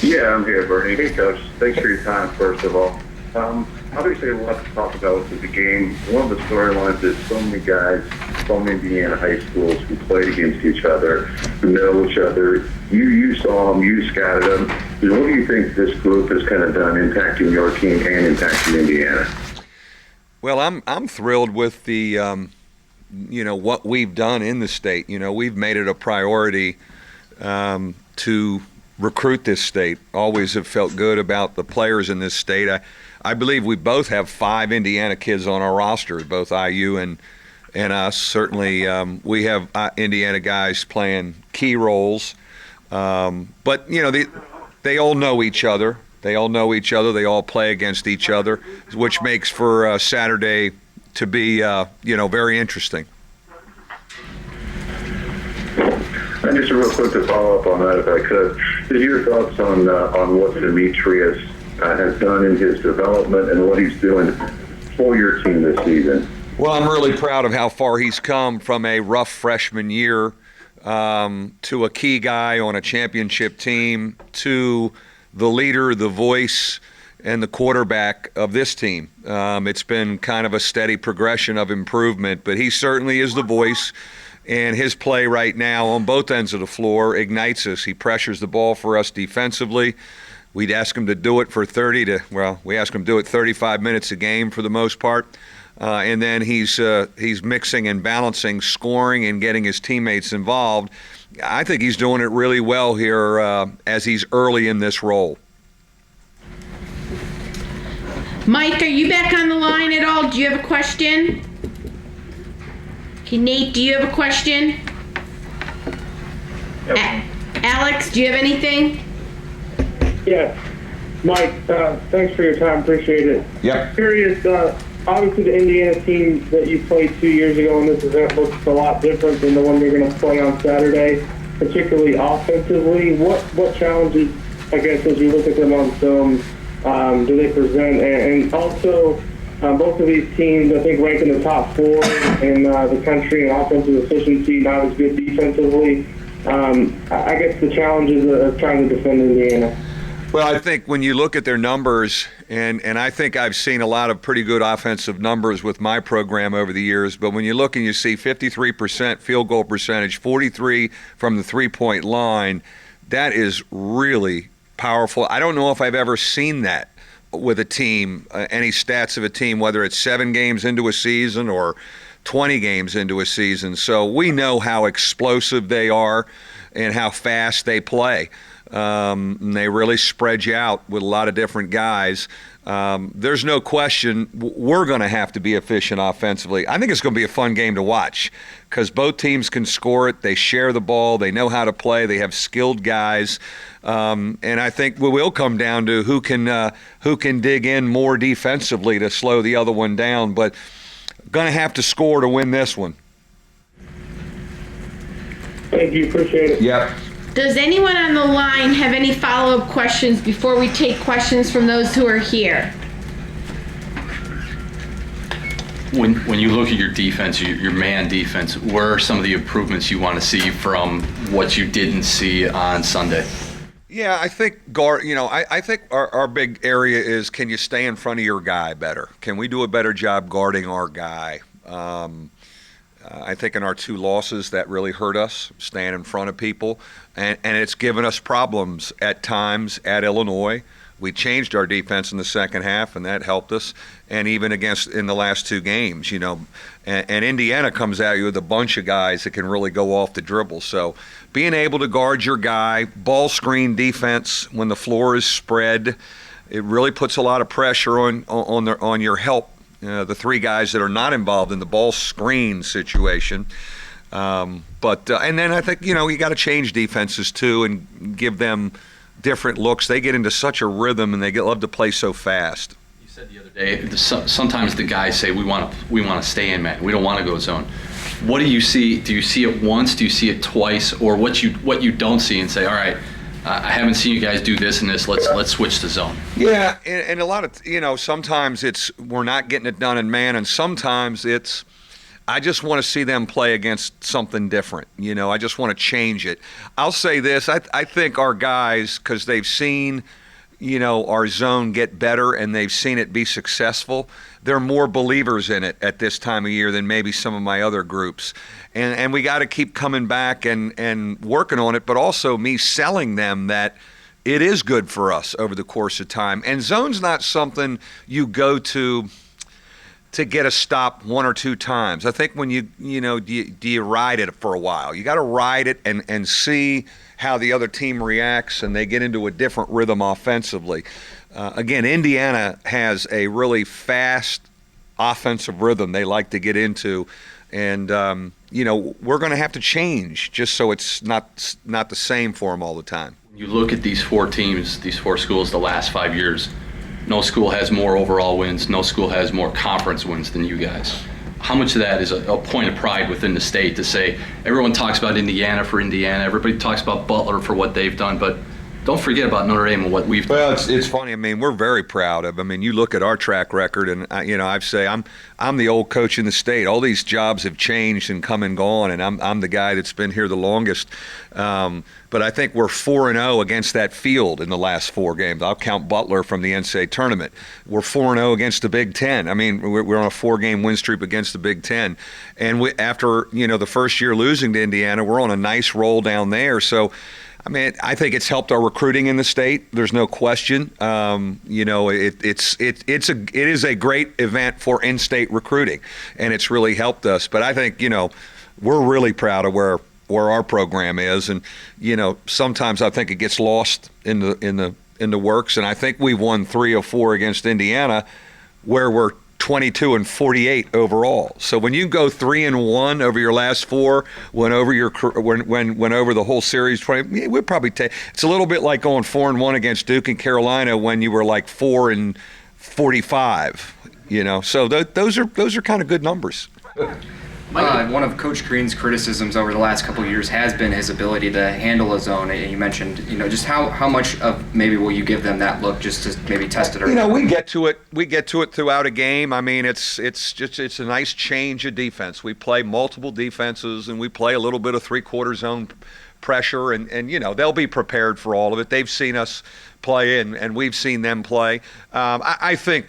Yeah, I'm here, Bernie. Hey, Coach. Thanks for your time, first of all. Obviously, a lot to talk about with the game. One of the storylines is so many guys from Indiana high schools who played against each other, who know each other. You saw them, you scouted them. What do you think this group has kind of done impacting your team and impacting Indiana? Well, I'm thrilled with the what we've done in the state. We've made it a priority to recruit this state. Always have felt good about the players in this state. I believe we both have 5 Indiana kids on our roster, both IU and us. Certainly, we have Indiana guys playing key roles. But they all know each other. They all know each other. They all play against each other, which makes for Saturday to be very interesting. And just real quick to follow up on that, if I could, is your thoughts on what Demetrius has done in his development and what he's doing for your team this season? Well, I'm really proud of how far he's come from a rough freshman year to a key guy on a championship team to the leader, the voice, and the quarterback of this team. It's been kind of a steady progression of improvement, but he certainly is the voice. And his play right now on both ends of the floor ignites us. He pressures the ball for us defensively. We'd ask him to do it for we ask him to do it 35 minutes a game for the most part. And then he's mixing and balancing scoring and getting his teammates involved. I think he's doing it really well here as he's early in this role. Mike, are you back on the line at all? Do you have a question? Okay, Nate, do you have a question? Yep. Alex, do you have anything? Yes. Mike, thanks for your time. Appreciate it. Yep. Curious, obviously the Indiana team that you played 2 years ago in this event looks a lot different than the one you're going to play on Saturday, particularly offensively. What challenges, I guess, as you look at them on film, do they present? And also, both of these teams, I think, rank in the top 4 in the country in offensive efficiency, not as good defensively. I guess the challenges of trying to defend Indiana. Well, I think when you look at their numbers, and I think I've seen a lot of pretty good offensive numbers with my program over the years, but when you look and you see 53% field goal percentage, 43 from the three-point line, that is really powerful. I don't know if I've ever seen that with a team, any stats of a team, whether it's 7 games into a season or 20 games into a season. So we know how explosive they are and how fast they play. And they really spread you out with a lot of different guys. There's no question we're going to have to be efficient offensively. I think it's going to be a fun game to watch because both teams can score it. They share the ball. They know how to play. They have skilled guys. And I think we will come down to who can dig in more defensively to slow the other one down. But going to have to score to win this one. Thank you. Appreciate it. Yep. Does anyone on the line have any follow-up questions before we take questions from those who are here? When you look at your defense, your man defense, where are some of the improvements you want to see from what you didn't see on Sunday? Yeah, I think I think our big area is, can you stay in front of your guy better? Can we do a better job guarding our guy? I think in our 2 losses that really hurt us, staying in front of people, and it's given us problems at times at Illinois. We changed our defense in the second half, and that helped us, and even in the last 2 games, and Indiana comes at you with a bunch of guys that can really go off the dribble. So being able to guard your guy, ball screen defense when the floor is spread, it really puts a lot of pressure on your help. The 3 guys that are not involved in the ball screen situation. And then I think, you got to change defenses too and give them different looks. They get into such a rhythm and they love to play so fast. You said the other day, sometimes the guys say we want to stay in man. We don't want to go zone. What do you see? Do you see it once? Do you see it twice? Or what you don't see and say, all right, I haven't seen you guys do this and this. Let's switch to zone. Yeah, and a lot of sometimes we're not getting it done in man, and sometimes it's I just want to see them play against something different. I just want to change it. I'll say this. I think our guys, because they've seen, our zone get better and they've seen it be successful, they're more believers in it at this time of year than maybe some of my other groups. And we got to keep coming back and working on it, but also me selling them that it is good for us over the course of time. And zone's not something you go to get a stop one or two times. I think when do you ride it for a while? You got to ride it and see how the other team reacts, and they get into a different rhythm offensively. Again, Indiana has a really fast offensive rhythm they like to get into, and we're going to have to change just so it's not the same for them all the time. You look at these 4 teams, these 4 schools the last 5 years. No school has more overall wins. No school has more conference wins than you guys. How much of that is a point of pride within the state to say, everyone talks about Indiana for Indiana, everybody talks about Butler for what they've done, but don't forget about Notre Dame and what we've done. Well, it's funny. I mean, we're very proud of. I mean, you look at our track record, and I'd say I'm the old coach in the state. All these jobs have changed and come and gone, and I'm the guy that's been here the longest. But I think we're 4-0 against that field in the last 4 games. I'll count Butler from the NCAA tournament. We're 4-0 against the Big Ten. I mean, we're on a 4-game win streak against the Big Ten, and after the first year losing to Indiana, we're on a nice roll down there. So. I mean, I think it's helped our recruiting in the state. There's no question. It is a great event for in-state recruiting, and it's really helped us. But I think we're really proud of where our program is, and sometimes I think it gets lost in the works. And I think we've won 3 or 4 against Indiana, where we're 22-48 overall. So when you go 3-1 over your last 4, went over the whole series, we'd probably take. It's a little bit like going 4-1 against Duke and Carolina when you were like 4-45. So those are kind of good numbers. One of Coach Green's criticisms over the last couple of years has been his ability to handle a zone. And you mentioned, just how much of maybe will you give them that look just to maybe test it? Or we get to it. We get to it throughout a game. I mean, it's a nice change of defense. We play multiple defenses, and we play a little bit of 3-quarter zone pressure, and they'll be prepared for all of it. They've seen us play, and we've seen them play. I think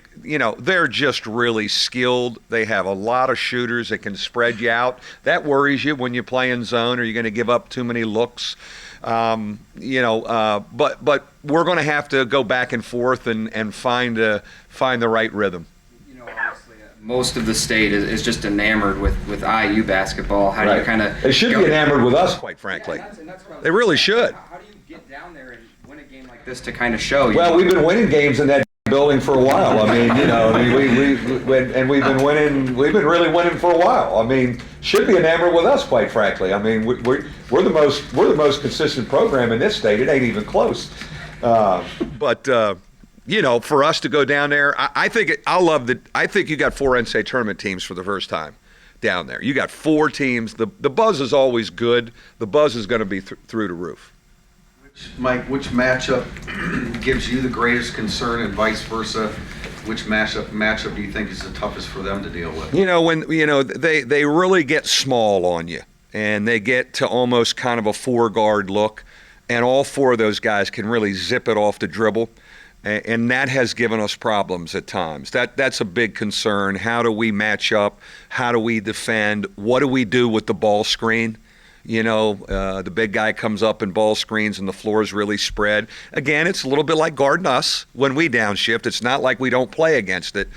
they're just really skilled. They have a lot of shooters that can spread you out. That worries you when you play in zone. Are you going to give up too many looks? But we're going to have to go back and forth and find the right rhythm. Obviously, most of the state is just enamored with IU basketball. How do you kind of? They should be enamored with us, quite frankly. They really should. How do you get down there and win a game like this to kind of show? Well, we've been winning games in that building for a while. I mean, we've been winning. We've been really winning for a while. I mean, should be enamored with us, quite frankly. I mean, we're the most consistent program in this state. It ain't even close. But for us to go down there, I think you got 4 NCAA tournament teams for the first time down there. You got 4 teams. The buzz is always good. The buzz is going to be through the roof. Mike, which matchup gives you the greatest concern, and vice versa? Which matchup do you think is the toughest for them to deal with? When they really get small on you, and they get to almost kind of a 4-guard look, and all 4 of those guys can really zip it off the dribble, and that has given us problems at times. That's a big concern. How do we match up? How do we defend? What do we do with the ball screen? The big guy comes up and ball screens and the floor is really spread. Again, it's a little bit like guarding us when we downshift. It's not like we don't play against it.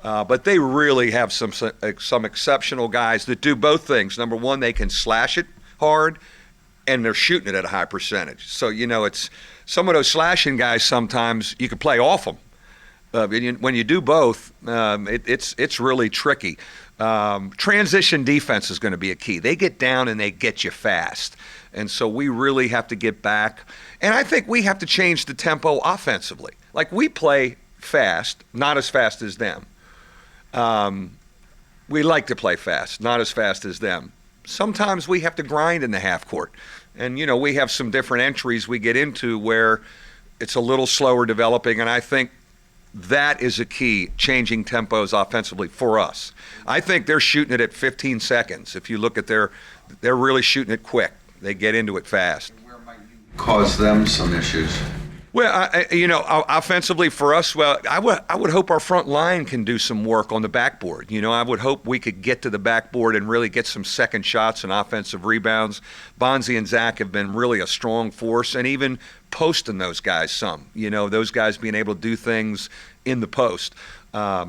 But they really have some exceptional guys that do both things. Number one, they can slash it hard, and they're shooting it at a high percentage. So, it's some of those slashing guys sometimes you can play off them. When you do both, it's really tricky. Transition defense is going to be a key. They get down and they get you fast. And so we really have to get back. And I think we have to change the tempo offensively. Like, we play fast, not as fast as them. We like to play fast, not as fast as them. Sometimes we have to grind in the half court. And, we have some different entries we get into where it's a little slower developing. And I think that is a key, changing tempos offensively for us. I think they're shooting it at 15 seconds. If you look at they're really shooting it quick. They get into it fast. Cause them some issues. Well, offensively for us, well, I would hope our front line can do some work on the backboard. I would hope we could get to the backboard and really get some second shots and offensive rebounds. Bonzi and Zach have been really a strong force, and even posting those guys some. Those guys being able to do things in the post. I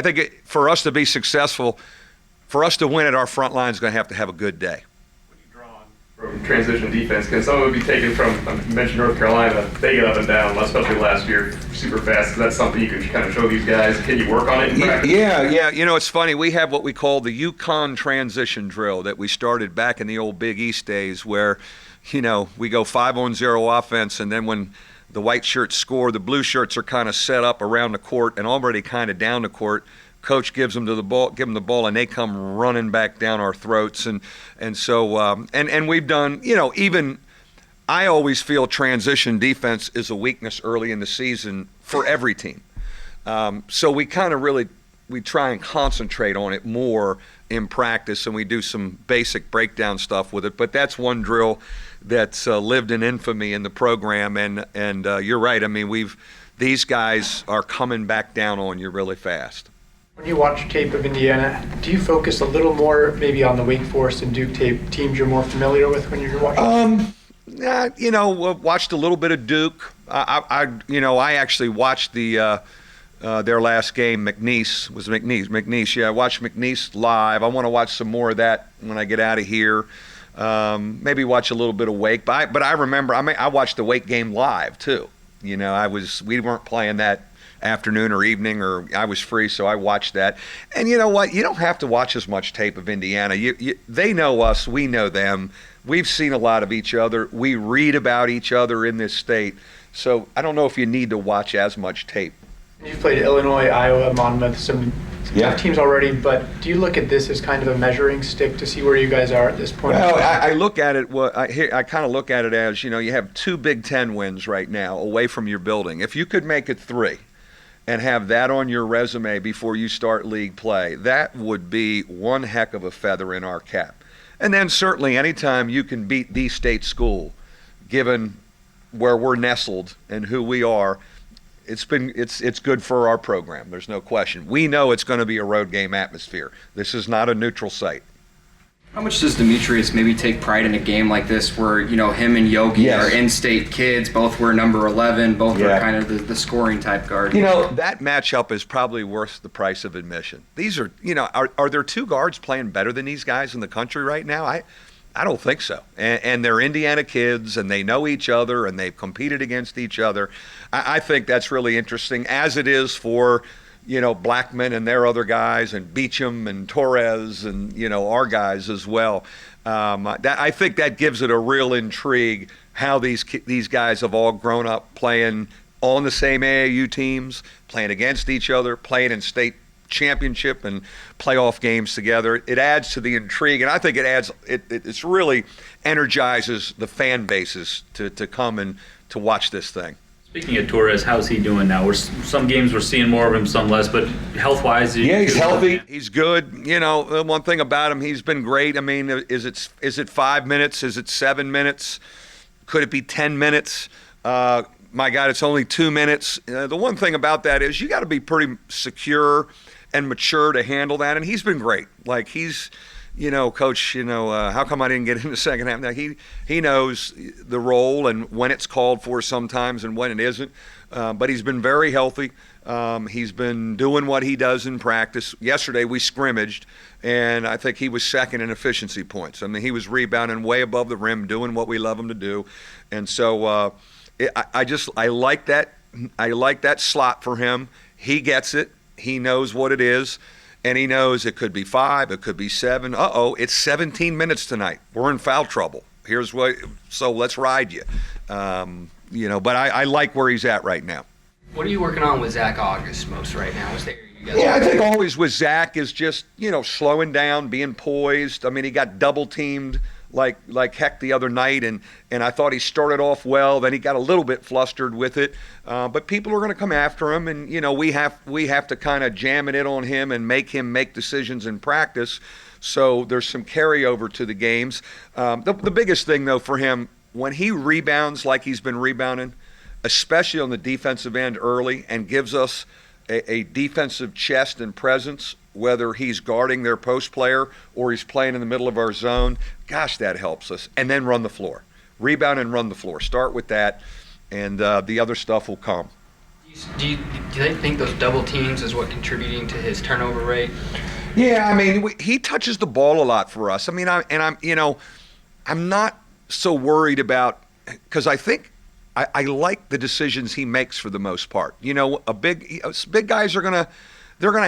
think for us to be successful, for us to win it, our front line is going to have a good day. From transition defense, can some of it be taken from, you mentioned North Carolina, they get up and down, especially last year, super fast. Is that something you can kind of show these guys? Can you work on it in practice? Yeah. It's funny. We have what we call the Yukon transition drill that we started back in the old Big East days where, we go 5-on-0 offense, and then when the white shirts score, the blue shirts are kind of set up around the court and already kind of down the court. Coach gives them the ball, and they come running back down our throats, and so we've done. Even I always feel transition defense is a weakness early in the season for every team. So we kind of we try and concentrate on it more in practice, and we do some basic breakdown stuff with it. But that's one drill that's lived in infamy in the program, and you're right. I mean, these guys are coming back down on you really fast. When you watch tape of Indiana, do you focus a little more maybe on the Wake Forest and Duke tape, teams you're more familiar with when you're watching? Watched a little bit of Duke. I actually watched their last game. McNeese. Yeah, I watched McNeese live. I want to watch some more of that when I get out of here. Maybe watch a little bit of Wake. But I remember I watched the Wake game live too. We weren't playing that afternoon or evening, or I was free, so I watched that. And you know what? You don't have to watch as much tape of Indiana. They know us, we know them. We've seen a lot of each other. We read about each other in this state. So I don't know if you need to watch as much tape. You've played Illinois, Iowa, Monmouth, some tough teams already, but do you look at this as kind of a measuring stick to see where you guys are at this point? Well, I look at it. I kind of look at it as you have 2 Big Ten wins right now away from your building. If you could make it 3, and have that on your resume before you start league play, that would be one heck of a feather in our cap. And then certainly anytime you can beat the state school, given where we're nestled and who we are, it's good for our program. There's no question. We know it's going to be a road game atmosphere. This is not a neutral site. How much does Demetrius maybe take pride in a game like this where, him and Yogi are in-state kids, both were number 11, both are kind of the scoring type guard? That matchup is probably worth the price of admission. These are, are there 2 guards playing better than these guys in the country right now? I don't think so. And they're Indiana kids, and they know each other, and they've competed against each other. I think that's really interesting, as it is for Blackman and their other guys, and Beecham and Torres and, our guys as well. I think that gives it a real intrigue how these guys have all grown up playing on the same AAU teams, playing against each other, playing in state championship and playoff games together. It adds to the intrigue, and I think it's really energizes the fan bases to come and to watch this thing. Speaking of Torres, how's he doing now? Some games we're seeing more of him, some less, but health-wise, he's healthy. He's good. One thing about him, he's been great. I mean, is it 5 minutes? Is it 7 minutes? Could it be 10 minutes? My God, it's only 2 minutes. The one thing about that is you got to be pretty secure and mature to handle that, and he's been great. Like he's. Coach, how come I didn't get in the second half? Now, he knows the role and when it's called for sometimes and when it isn't. But he's been very healthy. He's been doing what he does in practice. Yesterday we scrimmaged, and I think he was second in efficiency points. I mean, he was rebounding way above the rim, doing what we love him to do. And so I like that. I like that slot for him. He gets it. He knows what it is. And he knows it could be 5, it could be 7. It's 17 minutes tonight. We're in foul trouble. So let's ride you. But I like where he's at right now. What are you working on with Zach August most right now? I think always with Zach is just, slowing down, being poised. I mean, he got double teamed like heck the other night, and I thought he started off well. Then he got a little bit flustered with it, but people are going to come after him, and we have to kind of jam it in on him and make him make decisions in practice. So there's some carryover to the games. The biggest thing though for him, when he rebounds like he's been rebounding, especially on the defensive end early, and gives us a defensive chest and presence, whether he's guarding their post player or he's playing in the middle of our zone, gosh, that helps us. And then run the floor. Rebound and run the floor. Start with that, and the other stuff will come. Do they think those double teams is what contributing to his turnover rate? Yeah, I mean, he touches the ball a lot for us. I mean, I'm not so worried about, because I think I like the decisions he makes for the most part. Big guys they're gonna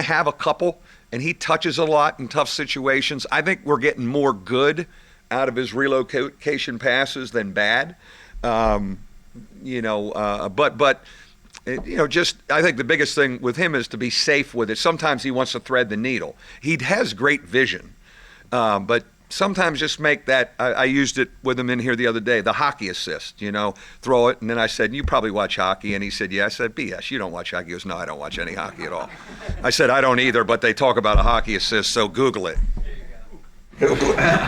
have a couple, and he touches a lot in tough situations. I think we're getting more good out of his relocation passes than bad. Just I think the biggest thing with him is to be safe with it. Sometimes he wants to thread the needle. He has great vision, but sometimes just make that. I used it with him in here the other day, the hockey assist, throw it. And then I said, you probably watch hockey. And he said, yeah. I said, BS, you don't watch hockey. He goes, no, I don't watch any hockey at all. I said, I don't either, but they talk about a hockey assist, so Google it.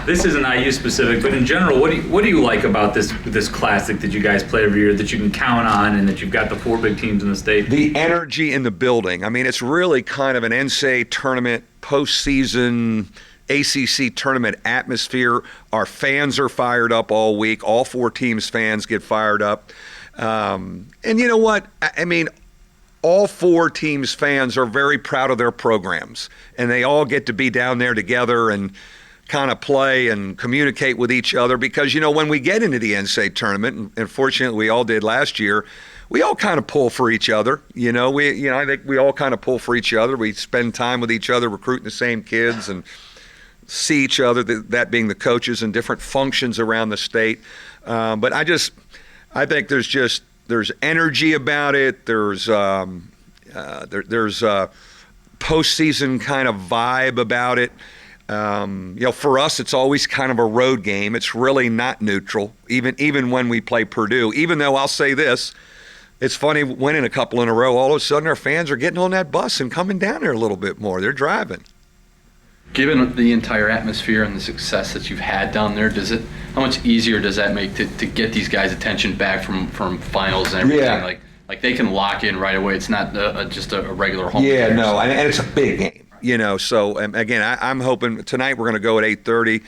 This isn't IU specific, but in general, what do you like about this classic that you guys play every year, that you can count on, and that you've got the 4 big teams in the state? The energy in the building. I mean, it's really kind of an NCAA tournament, postseason, ACC tournament atmosphere. Our fans are fired up all week. All 4 teams' fans get fired up. And you know what? I mean, all 4 teams' fans are very proud of their programs, and they all get to be down there together and kind of play and communicate with each other, because when we get into the NCAA tournament, and fortunately we all did last year, we all kind of pull for each other. I think we all kind of pull for each other. We spend time with each other, recruiting the same kids, and see each other, that being the coaches in different functions around the state. But I think there's energy about it. There's postseason kind of vibe about it. For us, it's always kind of a road game. It's really not neutral, even when we play Purdue. Even though I'll say this, it's funny, winning a couple in a row, all of a sudden our fans are getting on that bus and coming down there a little bit more. They're driving. Given the entire atmosphere and the success that you've had down there, how much easier does that make to get these guys' attention back from finals and everything? Yeah. Like they can lock in right away. It's not just a regular home. Yeah, no, and it's a big game. So again, I'm hoping tonight we're going to go at 8:30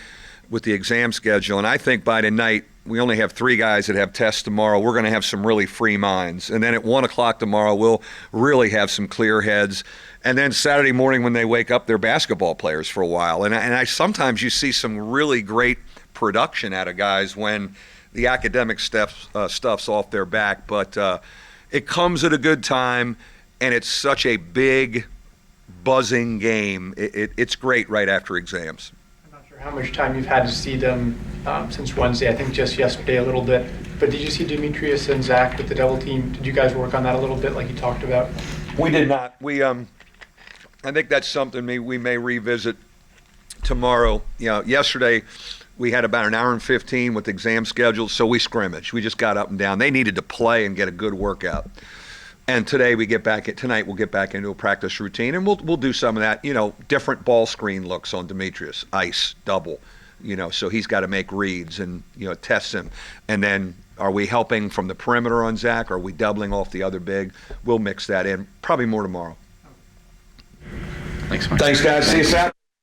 with the exam schedule, and I think by tonight we only have 3 guys that have tests tomorrow. We're going to have some really free minds, and then at 1 o'clock tomorrow we'll really have some clear heads. And then Saturday morning when they wake up, they're basketball players for a while. And I sometimes you see some really great production out of guys when the academic stuff's off their back. But it comes at a good time, and it's such a big, buzzing game. It's great right after exams. I'm not sure how much time you've had to see them since Wednesday. I think just yesterday a little bit. But did you see Demetrius and Zach with the double team? Did you guys work on that a little bit like you talked about? We did not. I think that's something we may revisit tomorrow. Yesterday we had about an hour and 15 with exam scheduled, so we scrimmaged. We just got up and down. They needed to play and get a good workout. And tonight we'll get back into a practice routine, and we'll do some of that. Different ball screen looks on Demetrius, ice, double. So he's got to make reads and test him. And then are we helping from the perimeter on Zach? Are we doubling off the other big? We'll mix that in. Probably more tomorrow. Thanks, Mike. Thanks, guys. See you Saturday.